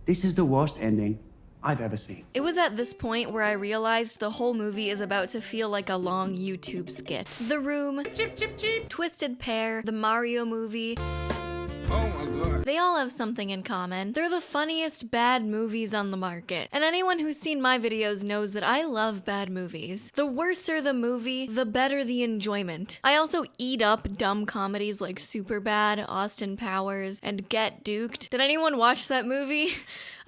This is the worst ending I've ever seen. It was at this point where I realized the whole movie is about to feel like a long YouTube skit. The Room, Chip Chip Chip, Twisted Pair, the Mario movie. Oh my god. They all have something in common. They're the funniest bad movies on the market. And anyone who's seen my videos knows that I love bad movies. The worser the movie, the better the enjoyment. I also eat up dumb comedies like Superbad, Austin Powers, and Get Duked. Did anyone watch that movie?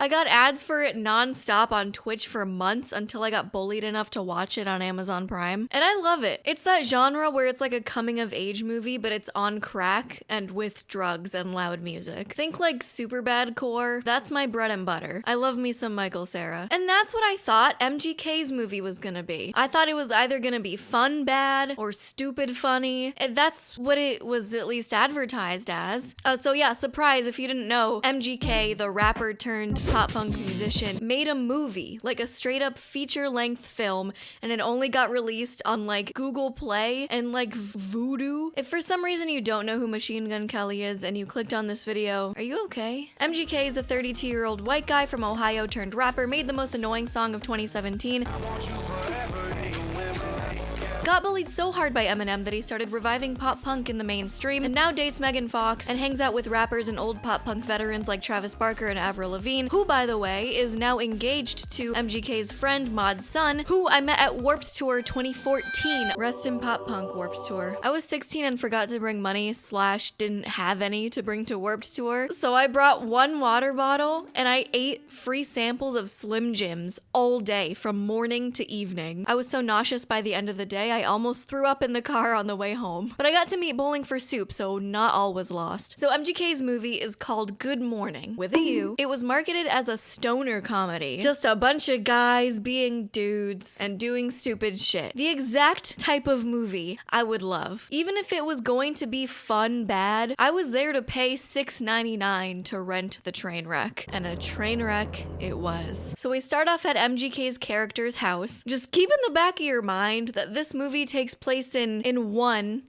I got ads for it non-stop on Twitch for months until I got bullied enough to watch it on Amazon Prime. And I love it. It's that genre where it's like a coming-of-age movie, but it's on crack and with drugs and loud music. Think like Superbad core. That's my bread and butter. I love me some Michael Cera. And that's what I thought MGK's movie was gonna be. I thought it was either gonna be fun bad or stupid funny. And that's what it was at least advertised as. So yeah, surprise if you didn't know, MGK, the rapper turned pop punk musician, made a movie, like a straight up feature-length film, and it only got released on like Google Play and like Vudu. If for some reason you don't know who Machine Gun Kelly is and you clicked on this video, are you okay? MGK is a 32-year-old white guy from Ohio turned rapper, made the most annoying song of 2017. Got bullied so hard by Eminem that he started reviving pop punk in the mainstream, and now dates Megan Fox and hangs out with rappers and old pop punk veterans like Travis Barker and Avril Lavigne, who, by the way, is now engaged to MGK's friend Mod's son, who I met at Warped Tour 2014. Rest in pop punk Warped Tour. I was 16 and forgot to bring money / didn't have any to bring to Warped Tour, so I brought one water bottle and I ate free samples of Slim Jims all day from morning to evening. I was so nauseous by the end of the day I almost threw up in the car on the way home. But I got to meet Bowling for Soup, so not all was lost. So MGK's movie is called Good Morning, with a U. It was marketed as a stoner comedy. Just a bunch of guys being dudes and doing stupid shit. The exact type of movie I would love. Even if it was going to be fun bad, I was there to pay $6.99 to rent the train wreck. And a train wreck it was. So we start off at MGK's character's house. Just keep in the back of your mind that this movie takes place in one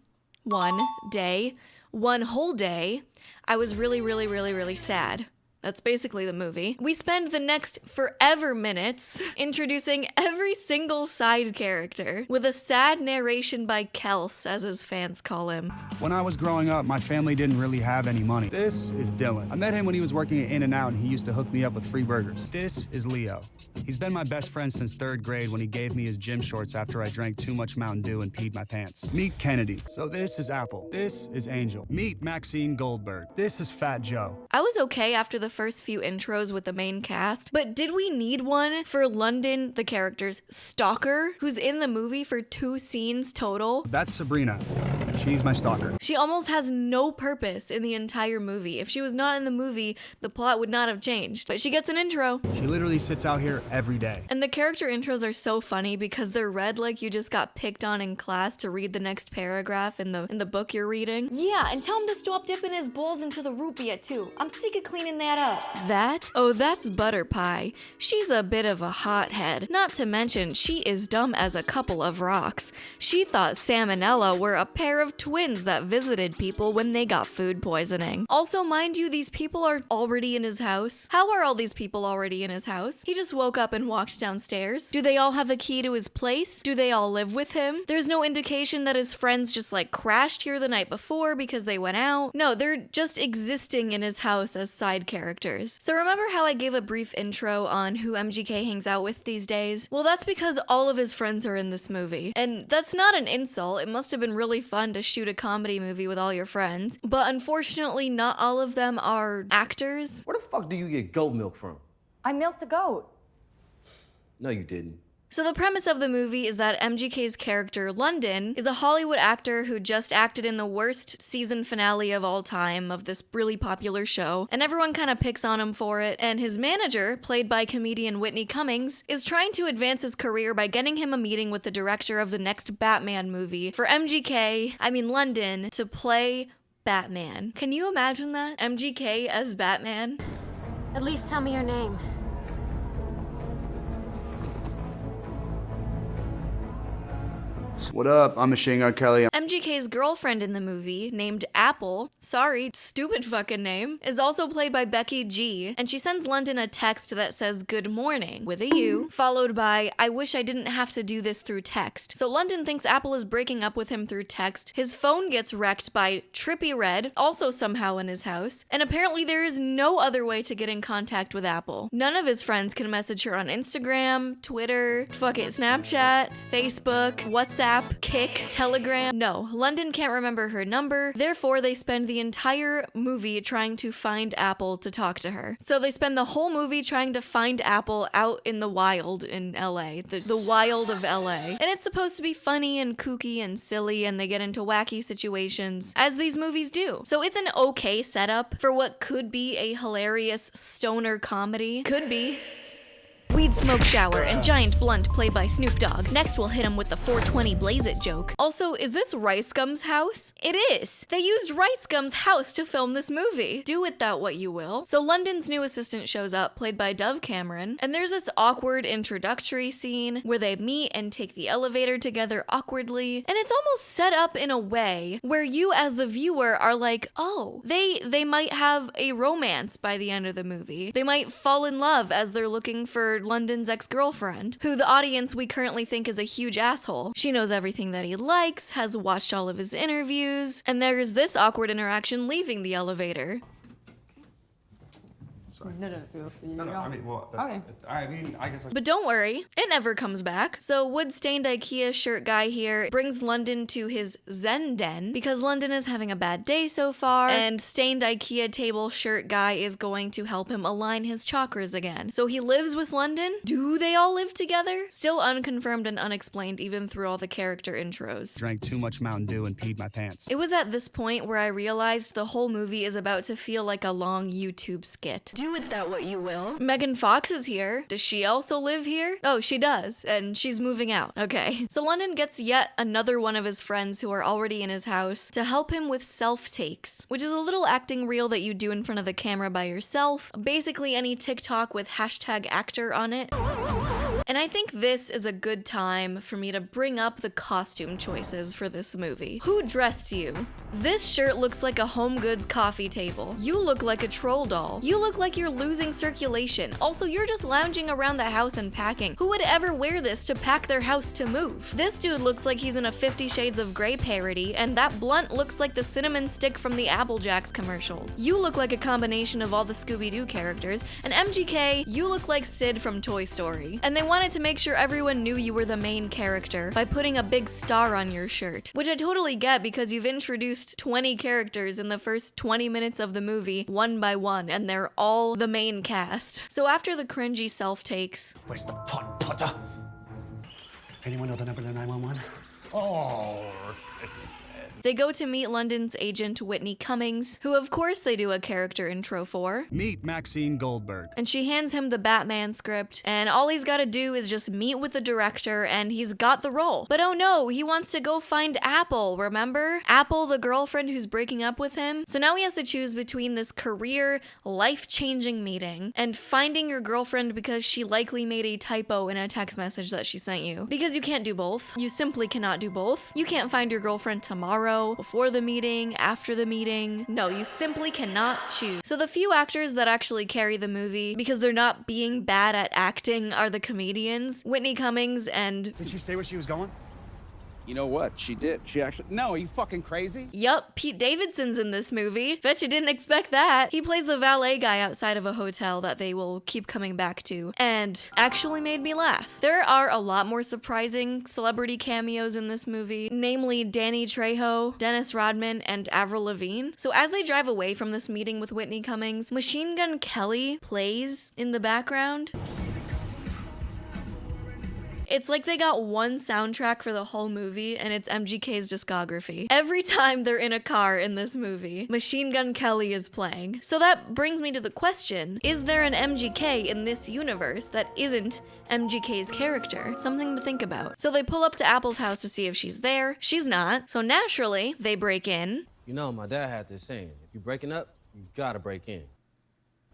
day, one whole day. I was really sad. That's basically the movie. We spend the next forever minutes introducing every single side character with a sad narration by Kels, as his fans call him. When I was growing up, my family didn't really have any money. This is Dylan. I met him when he was working at In-N-Out, and he used to hook me up with free burgers. This is Leo. He's been my best friend since 3rd grade when he gave me his gym shorts after I drank too much Mountain Dew and peed my pants. Meet Kennedy. So this is Apple. This is Angel. Meet Maxine Goldberg. This is Fat Joe. I was okay after the first few intros with the main cast, but did we need one for London, the character's stalker, who's in the movie for 2 scenes total? That's Sabrina. She's my stalker. She almost has no purpose in the entire movie. If she was not in the movie, the plot would not have changed. But she gets an intro. She literally sits out here every day. And the character intros are so funny because they're read like you just got picked on in class to read the next paragraph in the book you're reading. Yeah, and tell him to stop dipping his balls into the root beer too. I'm sick of cleaning that up. That? Oh, that's Butter Pie. She's a bit of a hothead. Not to mention, she is dumb as a couple of rocks. She thought Sam and Ella were a pair of twins that visited people when they got food poisoning. Also, mind you, these people are already in his house. How are all these people already in his house? He just woke up and walked downstairs. Do they all have a key to his place? Do they all live with him? There's no indication that his friends just like crashed here the night before because they went out. No, they're just existing in his house as side characters. So remember how I gave a brief intro on who MGK hangs out with these days? Well, that's because all of his friends are in this movie. And that's not an insult. It must have been really fun to shoot a comedy movie with all your friends. But unfortunately, not all of them are actors. Where the fuck do you get goat milk from? I milked a goat. No, you didn't. So the premise of the movie is that MGK's character, London, is a Hollywood actor who just acted in the worst season finale of all time of this really popular show, and everyone kind of picks on him for it, and his manager, played by comedian Whitney Cummings, is trying to advance his career by getting him a meeting with the director of the next Batman movie for London, to play Batman. Can you imagine that? MGK as Batman? At least tell me your name. What up? I'm Machine Gun Kelly. MGK's girlfriend in the movie, named Apple, sorry, stupid fucking name, is also played by Becky G, and she sends London a text that says good morning, with a U, followed by, I wish I didn't have to do this through text. So London thinks Apple is breaking up with him through text, his phone gets wrecked by Trippy Red, also somehow in his house, and apparently there is no other way to get in contact with Apple. None of his friends can message her on Instagram, Twitter, Snapchat, Facebook, WhatsApp, Kik, Telegram. No, London can't remember her number, therefore they spend the entire movie trying to find Apple to talk to her. So they spend the whole movie trying to find Apple out in the wild in LA, the wild of LA. And it's supposed to be funny and kooky and silly, and they get into wacky situations, as these movies do. So it's an okay setup for what could be a hilarious stoner comedy. Could be. Weed smoke shower and giant blunt played by Snoop Dogg. Next we'll hit him with the 420 Blaze It joke. Also, is this Rice Gum's house? It is! They used Rice Gum's house to film this movie. Do with that what you will. So London's new assistant shows up, played by Dove Cameron, and there's this awkward introductory scene where they meet and take the elevator together awkwardly, and it's almost set up in a way where you as the viewer are like, oh, they might have a romance by the end of the movie. They might fall in love as they're looking for London's ex-girlfriend, who the audience we currently think is a huge asshole. She knows everything that he likes, has watched all of his interviews, and there's this awkward interaction leaving the elevator. But don't worry, it never comes back. So wood-stained IKEA shirt guy here brings London to his Zen den because London is having a bad day so far, and stained IKEA table shirt guy is going to help him align his chakras again. So he lives with London? Do they all live together? Still unconfirmed and unexplained even through all the character intros. Drank too much Mountain Dew and peed my pants. It was at this point where I realized the whole movie is about to feel like a long YouTube skit. Do with that what you will. Megan Fox is here. Does she also live here? Oh, she does, and she's moving out. Okay. So London gets yet another one of his friends who are already in his house to help him with self-takes, which is a little acting reel that you do in front of the camera by yourself. Basically any TikTok with #actor on it. And I think this is a good time for me to bring up the costume choices for this movie. Who dressed you? This shirt looks like a Home Goods coffee table. You look like a troll doll. You look like you're losing circulation. Also, you're just lounging around the house and packing. Who would ever wear this to pack their house to move? This dude looks like he's in a 50 Shades of Grey parody, and that blunt looks like the cinnamon stick from the Apple Jacks commercials. You look like a combination of all the Scooby-Doo characters, and MGK, you look like Sid from Toy Story. And they wanted to make sure everyone knew you were the main character by putting a big star on your shirt, which I totally get because you've introduced 20 characters in the first 20 minutes of the movie, one by one, and they're all the main cast. So after the cringy self-takes, Where's the pot putter? Anyone know the number to 911? Oh. they go to meet London's agent Whitney Cummings, who of course they do a character intro for. Meet Maxine Goldberg. And she hands him the Batman script, and all he's gotta do is just meet with the director and he's got the role. But oh no, he wants to go find Apple, remember? Apple, the girlfriend who's breaking up with him. So now he has to choose between this career, life-changing meeting and finding your girlfriend because she likely made a typo in a text message that she sent you. Because you can't do both. You simply cannot do both. You can't find your girlfriend tomorrow, before the meeting, after the meeting. No, you simply cannot choose. So the few actors that actually carry the movie, because they're not being bad at acting, are the comedians, Whitney Cummings and... Did she say where she was going? You know what? She did. She actually... No, are you fucking crazy? Yup, Pete Davidson's in this movie. Bet you didn't expect that. He plays the valet guy outside of a hotel that they will keep coming back to, and actually made me laugh. There are a lot more surprising celebrity cameos in this movie, namely Danny Trejo, Dennis Rodman, and Avril Lavigne. So as they drive away from this meeting with Whitney Cummings, Machine Gun Kelly plays in the background. It's like they got one soundtrack for the whole movie, and it's MGK's discography. Every time they're in a car in this movie, Machine Gun Kelly is playing. So that brings me to the question, is there an MGK in this universe that isn't MGK's character? Something to think about. So they pull up to Apple's house to see if she's there. She's not. So naturally, they break in. You know, my dad had this saying, if you're breaking up, you gotta break in.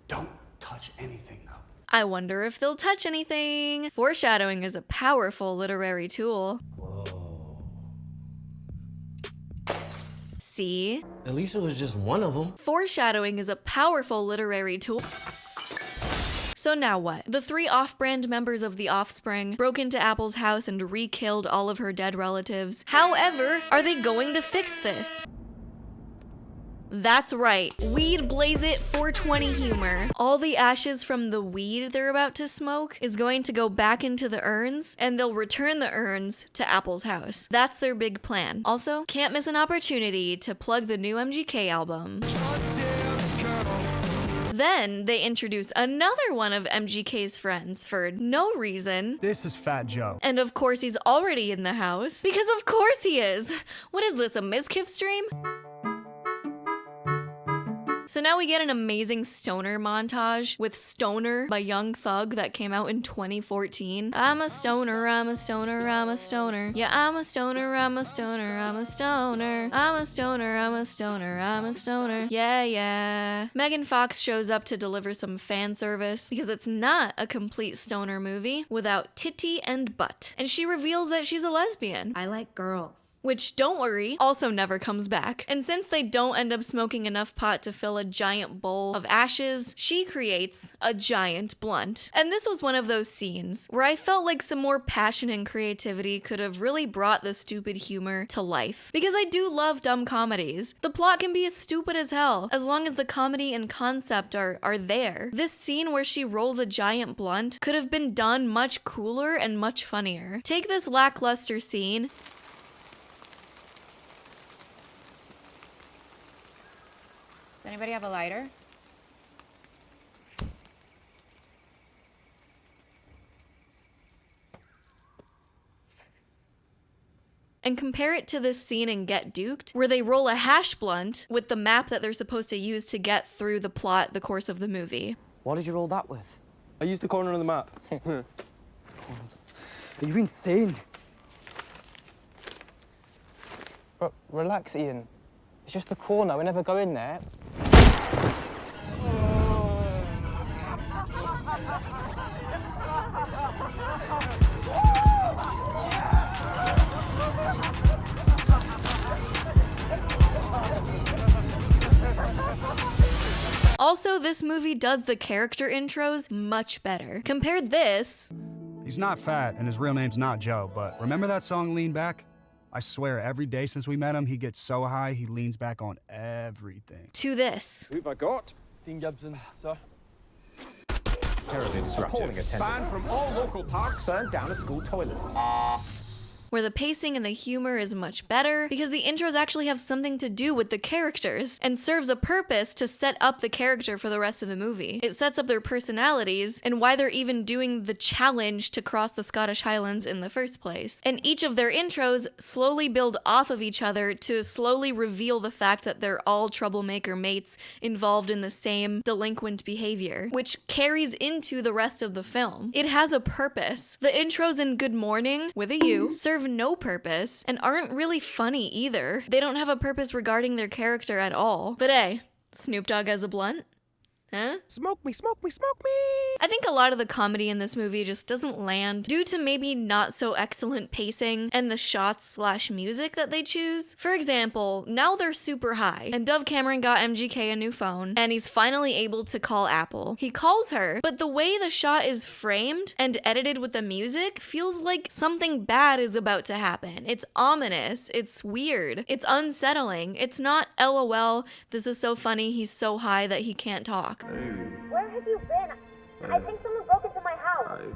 Don't touch anything, though. I wonder if they'll touch anything. Foreshadowing is a powerful literary tool. Whoa. See? At least it was just one of them. Foreshadowing is a powerful literary tool. So now what? The 3 off-brand members of The Offspring broke into Apple's house and re-killed all of her dead relatives. However, are they going to fix this? That's right, Weed Blaze It 420 humor. All the ashes from the weed they're about to smoke is going to go back into the urns, and they'll return the urns to Apple's house. That's their big plan. Also, can't miss an opportunity to plug the new MGK album. Then they introduce another one of MGK's friends for no reason. This is Fat Joe. And of course he's already in the house. Because of course he is! What is this, a Mizkif stream? So now we get an amazing stoner montage with Stoner by Young Thug that came out in 2014. I'm a stoner, I'm a stoner, I'm a stoner. Yeah, I'm a stoner, I'm a stoner, I'm a stoner. I'm a stoner, I'm a stoner, I'm a stoner. Yeah, yeah. Megan Fox shows up to deliver some fan service because it's not a complete stoner movie without titty and butt. And she reveals that she's a lesbian. I like girls. Which, don't worry, also never comes back. And since they don't end up smoking enough pot to fill a giant bowl of ashes, she creates a giant blunt. And this was one of those scenes where I felt like some more passion and creativity could have really brought the stupid humor to life. Because I do love dumb comedies. The plot can be as stupid as hell, as long as the comedy and concept are there. This scene where she rolls a giant blunt could have been done much cooler and much funnier. Take this lackluster scene Does anybody have a lighter? and compare it to this scene in Get Duked, where they roll a hash blunt with the map that they're supposed to use to get through the plot, the course of the movie. What did you roll that with? I used the corner of the map. Are you insane? Relax, Ian. It's just the corner. We never go in there. Also, this movie does the character intros much better. Compare this. He's not fat, and his real name's not Joe, but remember that song, Lean Back? I swear, every day since we met him, he gets so high, he leans back on everything. To this. Who've I got? Dean Gibson, sir. Terribly disruptive. Ban from all local parks. Burn down a school toilet. Where the pacing and the humor is much better because the intros actually have something to do with the characters and serves a purpose to set up the character for the rest of the movie. It sets up their personalities and why they're even doing the challenge to cross the Scottish Highlands in the first place. And each of their intros slowly build off of each other to slowly reveal the fact that they're all troublemaker mates involved in the same delinquent behavior, which carries into the rest of the film. It has a purpose. The intros in Good Morning, with a U, serve no purpose and aren't really funny either. They don't have a purpose regarding their character at all. But hey, Snoop Dogg has a blunt? Huh? Smoke me, smoke me, smoke me! I think a lot of the comedy in this movie just doesn't land due to maybe not so excellent pacing and the shots/music that they choose. For example, now they're super high, and Dove Cameron got MGK a new phone, and he's finally able to call Apple. He calls her, but the way the shot is framed and edited with the music feels like something bad is about to happen. It's ominous, it's weird, it's unsettling. It's not LOL, this is so funny, he's so high that he can't talk. Where have you been? I think someone broke into my house.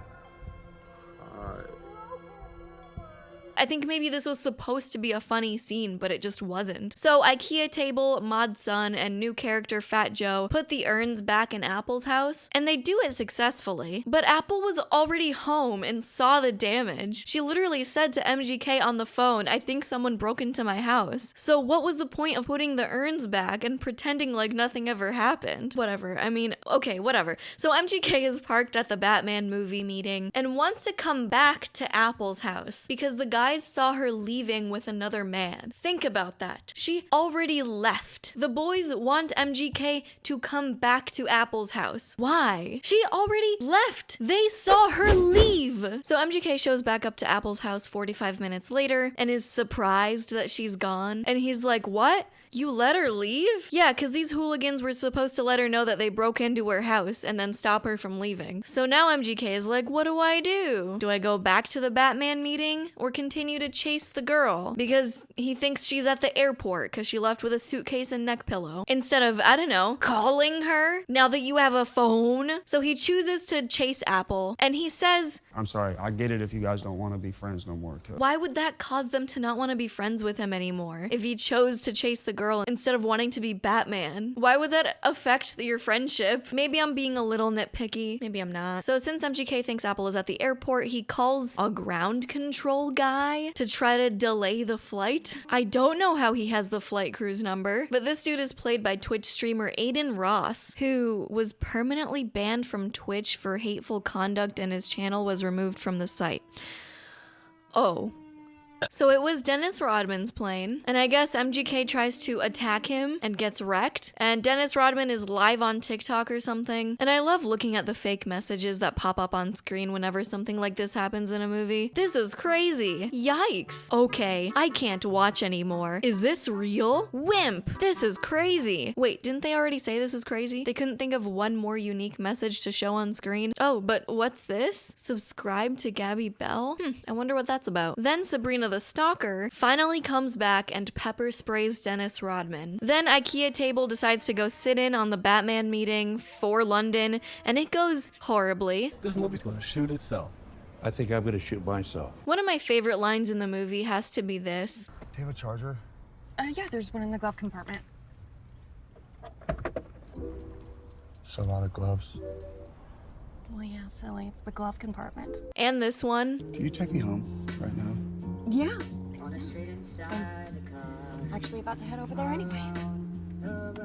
I think maybe this was supposed to be a funny scene, but it just wasn't. So IKEA table, Mod Sun, and new character Fat Joe put the urns back in Apple's house, and they do it successfully. But Apple was already home and saw the damage. She literally said to MGK on the phone, "I think someone broke into my house." So what was the point of putting the urns back and pretending like nothing ever happened? Whatever, I mean, okay, whatever. So MGK is parked at the Batman movie meeting and wants to come back to Apple's house because the guys saw her leaving with another man. Think about that. She already left. The boys want MGK to come back to Apple's house. Why? She already left. They saw her leave. So MGK shows back up to Apple's house 45 minutes later and is surprised that she's gone. And he's like, "What? You let her leave? Yeah, because these hooligans were supposed to let her know that they broke into her house and then stop her from leaving. So now MGK is like, what do I do? Do I go back to the Batman meeting or continue to chase the girl? Because he thinks she's at the airport because she left with a suitcase and neck pillow. Instead of, I don't know, calling her now that you have a phone. So he chooses to chase Apple and he says, I'm sorry, I get it if you guys don't want to be friends no more. why would that cause them to not want to be friends with him anymore? If he chose to chase the girl instead of wanting to be Batman, why would that affect your friendship? Maybe I'm being a little nitpicky. Maybe I'm not. So since MGK thinks Apple is at the airport, he calls a ground control guy to try to delay the flight. I don't know how he has the flight crew's number, but this dude is played by Twitch streamer Aiden Ross, who was permanently banned from Twitch for hateful conduct and his channel was removed from the site. Oh. So it was Dennis Rodman's plane, and I guess MGK tries to attack him and gets wrecked, and Dennis Rodman is live on TikTok or something, and I love looking at the fake messages that pop up on screen whenever something like this happens in a movie. This is crazy. Yikes. Okay, I can't watch anymore. Is this real? Wimp. This is crazy. Wait, didn't they already say this is crazy? They couldn't think of one more unique message to show on screen? Oh, but what's this? Subscribe to Gabibelle? I wonder what that's about. Then Sabrina the Stalker finally comes back and pepper sprays Dennis Rodman. Then IKEA Table decides to go sit in on the Batman meeting for London, and it goes horribly. This movie's gonna shoot itself. I think I'm gonna shoot myself. One of my favorite lines in the movie has to be this. Do you have a charger? Yeah, there's one in the glove compartment. It's a lot of gloves. Well, yeah, silly. It's the glove compartment. And this one. Can you take me home right now? Yeah. I was actually about to head over there anyway.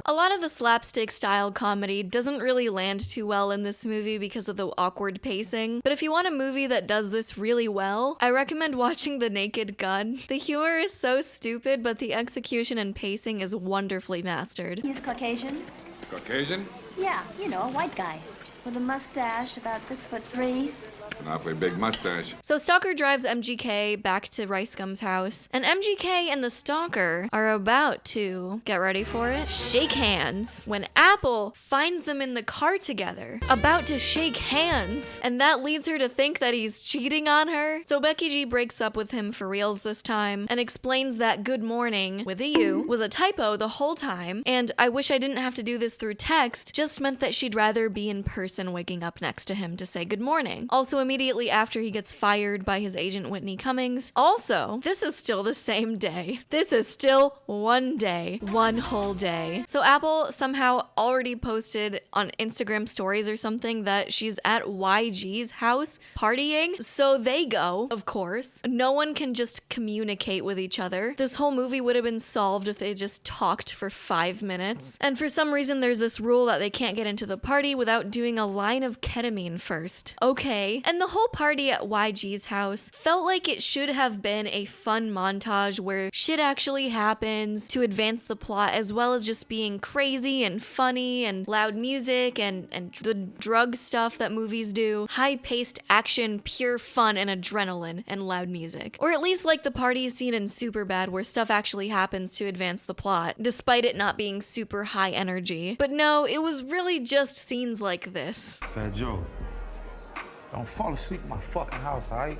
A lot of the slapstick style comedy doesn't really land too well in this movie because of the awkward pacing, but if you want a movie that does this really well, I recommend watching The Naked Gun. The humor is so stupid, but the execution and pacing is wonderfully mastered. He's Caucasian? Caucasian? Yeah, you know, a white guy. With a mustache, about 6'3". An awfully big mustache. So Stalker drives MGK back to Rice Gum's house, and MGK and the Stalker are about to, get ready for it, shake hands, when Apple finds them in the car together, about to shake hands, and that leads her to think that he's cheating on her. So Becky G breaks up with him for reals this time, and explains that good morning, with a U, was a typo the whole time, and I wish I didn't have to do this through text, just meant that she'd rather be in person waking up next to him to say good morning. Also, immediately after he gets fired by his agent Whitney Cummings. Also, this is still the same day. This is still one day. One whole day. So Apple somehow already posted on Instagram stories or something that she's at YG's house partying. So they go, of course. No one can just communicate with each other. This whole movie would have been solved if they just talked for 5 minutes. And for some reason, there's this rule that they can't get into the party without doing a line of ketamine first. Okay. And the whole party at YG's house felt like it should have been a fun montage where shit actually happens to advance the plot, as well as just being crazy and funny and loud music and the drug stuff that movies do. High-paced action, pure fun and adrenaline and loud music. Or at least like the party scene in Superbad where stuff actually happens to advance the plot, despite it not being super high energy. But no, it was really just scenes like this. Fat Joe. Don't fall asleep in my fucking house, alright?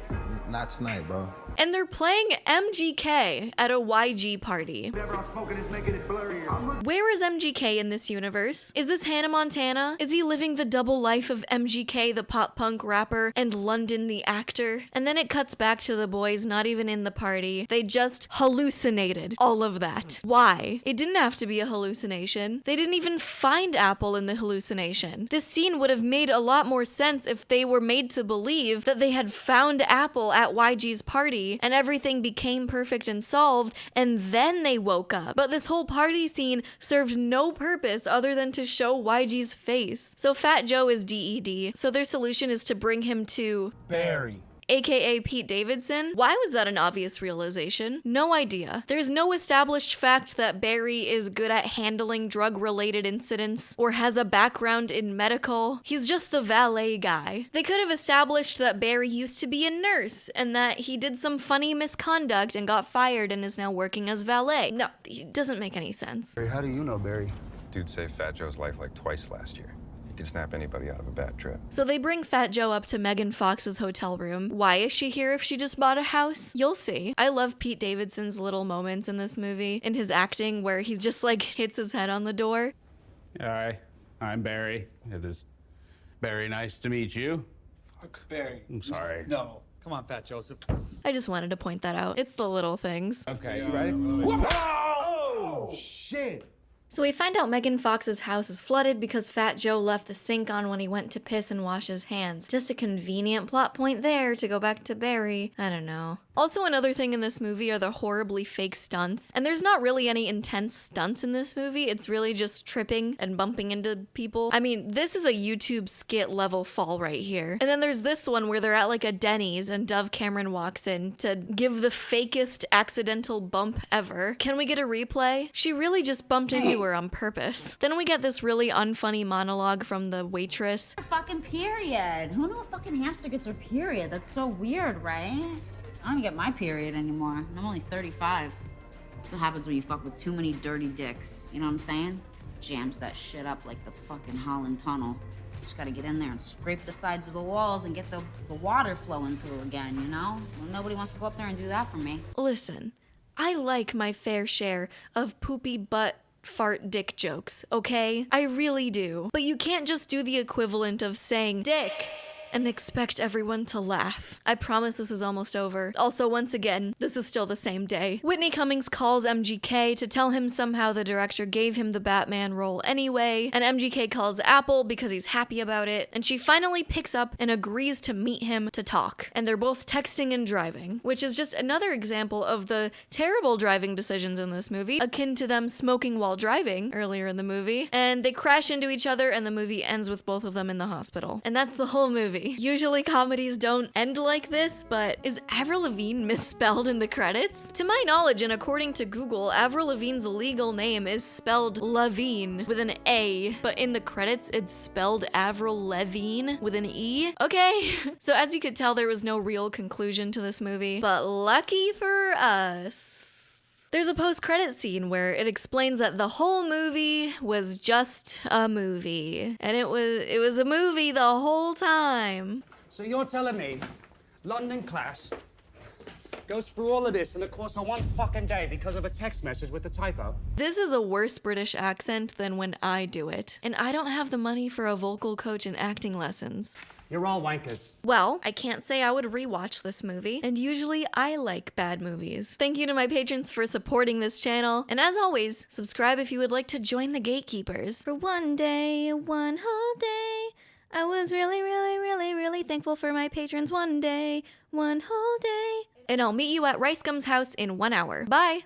Not tonight, bro. And they're playing MGK at a YG party. Where is MGK in this universe? Is this Hannah Montana? Is he living the double life of MGK, the pop punk rapper, and London, the actor? And then it cuts back to the boys not even in the party. They just hallucinated all of that. Why? It didn't have to be a hallucination. They didn't even find Apple in the hallucination. This scene would have made a lot more sense if they were made to believe that they had found Apple at YG's party and everything became perfect and solved, and then they woke up. But this whole party scene served no purpose other than to show YG's face. So Fat Joe is DED, so their solution is to bring him to Barry. aka Pete Davidson. Why was that an obvious realization? No idea. There's no established fact that Barry is good at handling drug-related incidents or has a background in medical. He's just the valet guy. They could have established that Barry used to be a nurse and that he did some funny misconduct and got fired and is now working as valet. No, it doesn't make any sense. How do you know Barry? Dude saved Fat Joe's life like twice last year. He can snap anybody out of a bad trip. So they bring Fat Joe up to Megan Fox's hotel room. Why is she here if she just bought a house? You'll see. I love Pete Davidson's little moments in this movie, in his acting where he just like hits his head on the door. Hi, I'm Barry. It is very nice to meet you. Fuck. Barry. I'm sorry. No. Come on, Fat Joseph. I just wanted to point that out. It's the little things. Okay, you ready? Oh, shit. So we find out Megan Fox's house is flooded because Fat Joe left the sink on when he went to piss and wash his hands. Just a convenient plot point there to go back to Barry. I don't know. Also, another thing in this movie are the horribly fake stunts. And there's not really any intense stunts in this movie. It's really just tripping and bumping into people. I mean, this is a YouTube skit level fall right here. And then there's this one where they're at like a Denny's and Dove Cameron walks in to give the fakest accidental bump ever. Can we get a replay? She really just bumped into her on purpose. Then we get this really unfunny monologue from the waitress. Fucking period. Who knew a fucking hamster gets her period? That's so weird, right? I don't even get my period anymore. And I'm only 35. That's what happens when you fuck with too many dirty dicks. You know what I'm saying? Jams that shit up like the fucking Holland Tunnel. Just gotta get in there and scrape the sides of the walls and get the water flowing through again, you know? Well, nobody wants to go up there and do that for me. Listen, I like my fair share of poopy butt fart dick jokes, okay? I really do. But you can't just do the equivalent of saying dick and expect everyone to laugh. I promise this is almost over. Also, once again, this is still the same day. Whitney Cummings calls MGK to tell him somehow the director gave him the Batman role anyway, and MGK calls Apple because he's happy about it, and she finally picks up and agrees to meet him to talk. And they're both texting and driving, which is just another example of the terrible driving decisions in this movie, akin to them smoking while driving earlier in the movie, and they crash into each other and the movie ends with both of them in the hospital. And that's the whole movie. Usually comedies don't end like this, but is Avril Lavigne misspelled in the credits? To my knowledge, and according to Google, Avril Lavigne's legal name is spelled Lavigne with an A, but in the credits it's spelled Avril Lavigne with an E. Okay, so as you could tell, there was no real conclusion to this movie, but lucky for us. There's a post-credit scene where it explains that the whole movie was just a movie. And it was a movie the whole time. So you're telling me London class goes through all of this in the course of one fucking day because of a text message with a typo? This is a worse British accent than when I do it. And I don't have the money for a vocal coach and acting lessons. You're all wankers. Well, I can't say I would rewatch this movie, and usually I like bad movies. Thank you to my patrons for supporting this channel, and as always, subscribe if you would like to join the gatekeepers. For one day, one whole day, I was really, really, really, really thankful for my patrons one day, one whole day. And I'll meet you at Rice Gum's house in 1 hour. Bye!